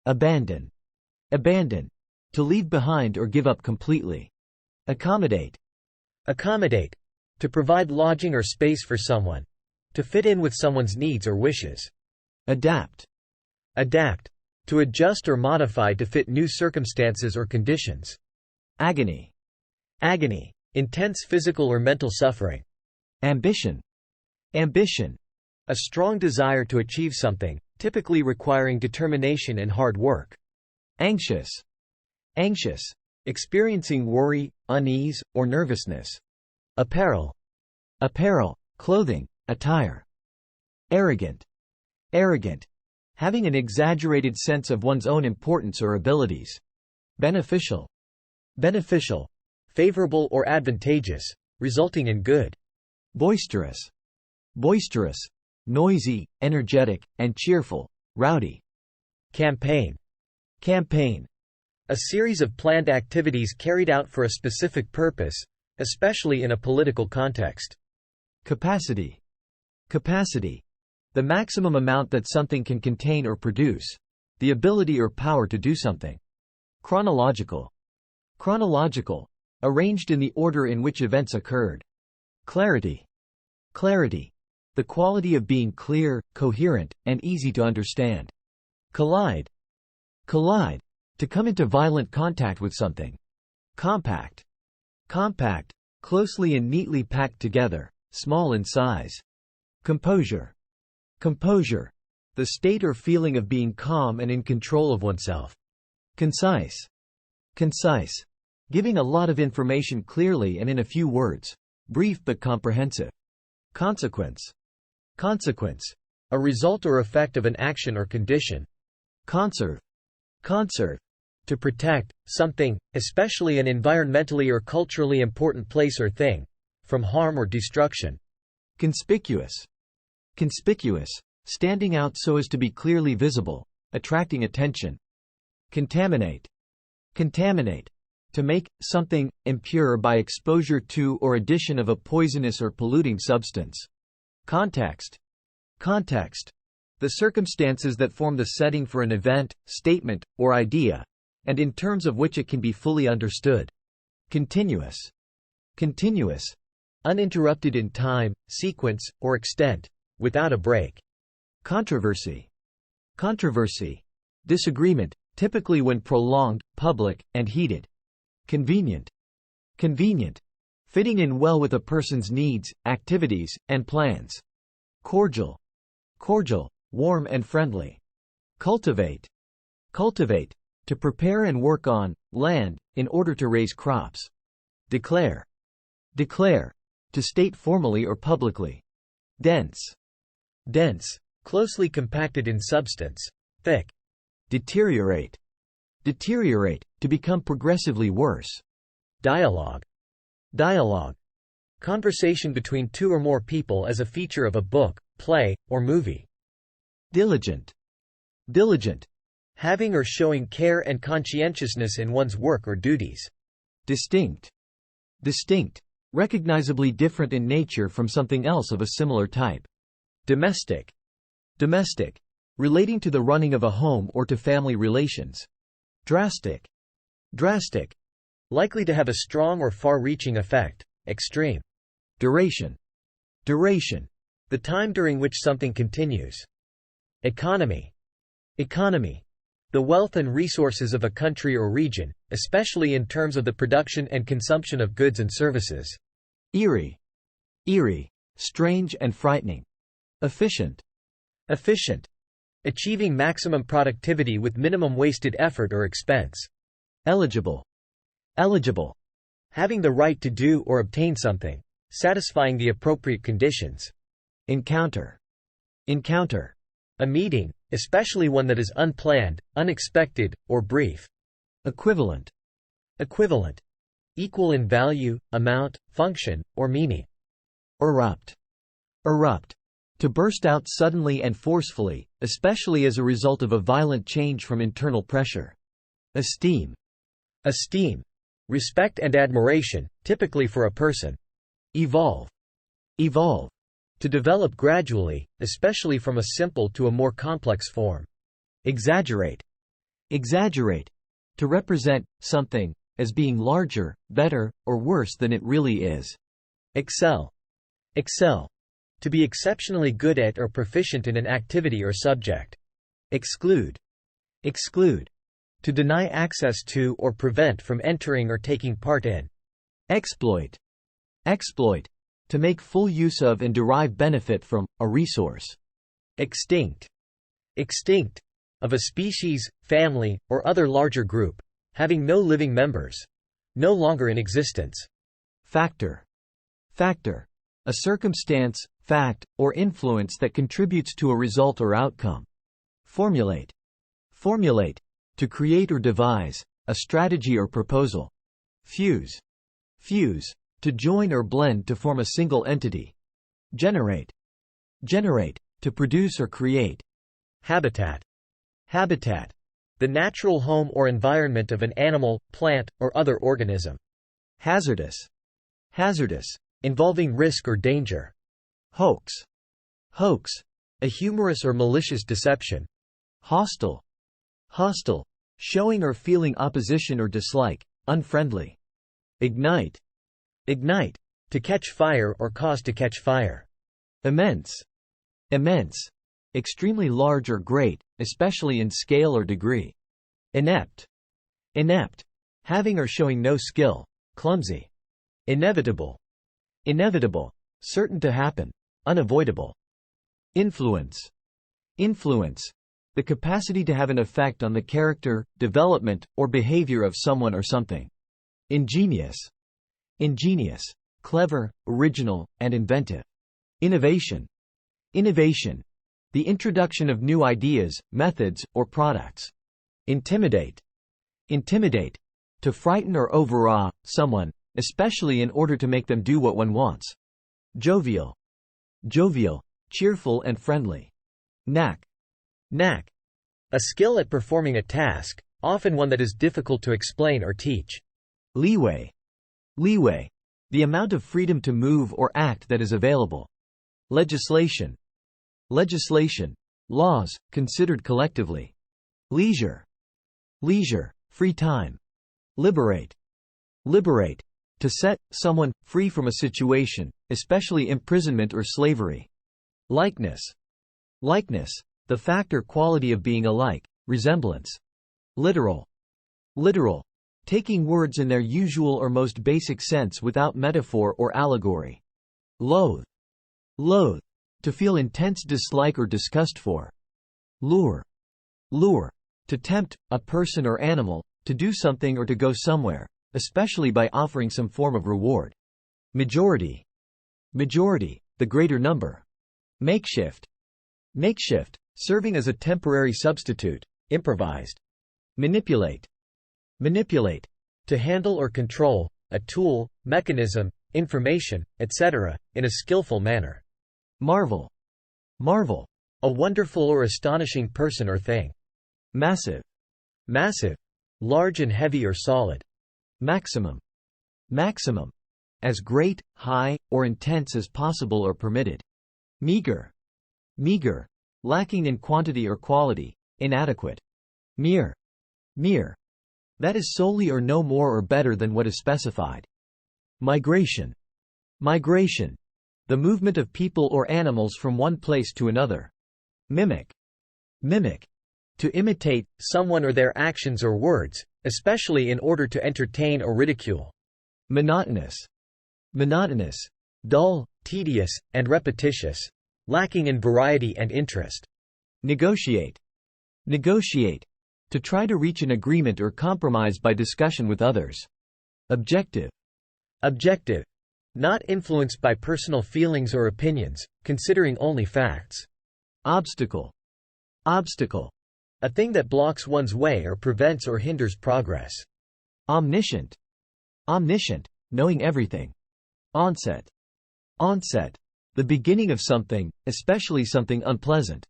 Abandon. Abandon. To leave behind or give up completely. Accommodate. Accommodate. To provide lodging or space for someone. To fit in with someone's needs or wishes. Adapt. Adapt. To adjust or modify to fit new circumstances or conditions. Agony. Agony. Intense physical or mental suffering. Ambition. Ambition. A strong desire to achieve something, typically requiring determination and hard work. Anxious. Anxious. Experiencing worry, unease, or nervousness. Apparel. Apparel. Clothing, attire. Arrogant. Arrogant. Having an exaggerated sense of one's own importance or abilities. Beneficial. Beneficial. Favorable or advantageous, resulting in good. Boisterous. Boisterous. Noisy, energetic, and cheerful. Rowdy. Campaign. Campaign. A series of planned activities carried out for a specific purpose, especially in a political context. Capacity. Capacity. The maximum amount that something can contain or produce. The ability or power to do something. Chronological. Chronological. Arranged in the order in which events occurred. Clarity. Clarity. The quality of being clear, coherent, and easy to understand. Collide. Collide. To come into violent contact with something. Compact. Compact. Closely and neatly packed together, small in size. Composure. Composure. The state or feeling of being calm and in control of oneself. Concise. Concise. Giving a lot of information clearly and in a few words. Brief but comprehensive. Consequence. Consequence. A result or effect of an action or condition. Conserve. Conserve. To protect something, especially an environmentally or culturally important place or thing, from harm or destruction. Conspicuous. Conspicuous. Standing out so as to be clearly visible, attracting attention. Contaminate. Contaminate. To make something impure by exposure to or addition of a poisonous or polluting substance. Context. Context. The circumstances that form the setting for an event, statement, or idea, and in terms of which it can be fully understood. Continuous. Continuous. Uninterrupted in time, sequence, or extent, without a break. Controversy. Controversy. Disagreement, typically when prolonged, public, and heated. Convenient. Convenient. Fitting in well with a person's needs, activities, and plans. Cordial. Cordial. Warm and friendly. Cultivate. Cultivate. To prepare and work on land in order to raise crops. Declare. Declare. To state formally or publicly. Dense. Dense. Closely compacted in substance. Thick. Deteriorate. Deteriorate. To become progressively worse. Dialogue. Dialogue. Conversation between two or more people as a feature of a book, play, or movie. Diligent. Diligent. Having or showing care and conscientiousness in one's work or duties. Distinct. Distinct. Recognizably different in nature from something else of a similar type. Domestic. Domestic. Relating to the running of a home or to family relations. Drastic. Drastic. Likely to have a strong or far-reaching effect. Extreme. Duration. Duration. The time during which something continues. Economy. Economy. The wealth and resources of a country or region, especially in terms of the production and consumption of goods and services. Eerie. Eerie. Strange and frightening. Efficient. Efficient. Achieving maximum productivity with minimum wasted effort or expense. Eligible. Eligible. Having the right to do or obtain something. Satisfying the appropriate conditions. Encounter. Encounter. A meeting, especially one that is unplanned, unexpected, or brief. Equivalent. Equivalent. Equal in value, amount, function, or meaning. Erupt. Erupt. To burst out suddenly and forcefully, especially as a result of a violent change from internal pressure. Esteem. Esteem. Respect and admiration, typically for a person. Evolve. Evolve. To develop gradually, especially from a simple to a more complex form. Exaggerate. Exaggerate. To represent something as being larger, better, or worse than it really is. Excel. Excel. To be exceptionally good at or proficient in an activity or subject. Exclude. Exclude. To deny access to or prevent from entering or taking part in. Exploit. Exploit. To make full use of and derive benefit from a resource. Extinct. Extinct. Of a species, family, or other larger group, having no living members. No longer in existence. Factor. Factor. A circumstance, fact, or influence that contributes to a result or outcome. Formulate. Formulate. To create or devise a strategy or proposal. Fuse. Fuse. To join or blend to form a single entity. Generate. Generate. To produce or create. Habitat. Habitat. The natural home or environment of an animal, plant, or other organism. Hazardous. Hazardous. Involving risk or danger. Hoax. Hoax. A humorous or malicious deception. Hostile. Hostile. Showing or feeling opposition or dislike, unfriendly. Ignite. Ignite. To catch fire or cause to catch fire. Immense. Immense. Extremely large or great, especially in scale or degree. Inept. Inept. Having or showing no skill, clumsy. Inevitable. Inevitable. Certain to happen, unavoidable. Influence. Influence. The capacity to have an effect on the character, development, or behavior of someone or something. Ingenious. Ingenious. Clever, original, and inventive. Innovation. Innovation. The introduction of new ideas, methods, or products. Intimidate. Intimidate. To frighten or overawe someone, especially in order to make them do what one wants. Jovial. Jovial. Cheerful and friendly. Knack. Knack. A skill at performing a task, often one that is difficult to explain or teach. Leeway. Leeway. The amount of freedom to move or act that is available. Legislation. Legislation. Laws, considered collectively. Leisure. Leisure. Free time. Liberate. Liberate. To set someone free from a situation, especially imprisonment or slavery. Likeness. Likeness. The fact or quality of being alike, resemblance. Literal. Literal. Taking words in their usual or most basic sense without metaphor or allegory. Loathe. Loathe. To feel intense dislike or disgust for. Lure. Lure. To tempt a person or animal to do something or to go somewhere, especially by offering some form of reward. Majority. Majority. The greater number. Makeshift. Makeshift. Serving as a temporary substitute, improvised. Manipulate. Manipulate. To handle or control a tool, mechanism, information, etc., in a skillful manner. Marvel. Marvel. A wonderful or astonishing person or thing. Massive. Massive. Large and heavy or solid. Maximum. Maximum. As great, high, or intense as possible or permitted. Meager. Meager. Lacking in quantity or quality, inadequate. Mere. Mere. That is solely or no more or better than what is specified. Migration. Migration. The movement of people or animals from one place to another. Mimic. Mimic. To imitate someone or their actions or words, especially in order to entertain or ridicule. Monotonous. Monotonous. Dull, tedious, and repetitious. Lacking in variety and interest. Negotiate. Negotiate. To try to reach an agreement or compromise by discussion with others. Objective. Objective. Not influenced by personal feelings or opinions, considering only facts. Obstacle. Obstacle. A thing that blocks one's way or prevents or hinders progress. Omniscient. Omniscient. Knowing everything. Onset. Onset. The beginning of something, especially something unpleasant.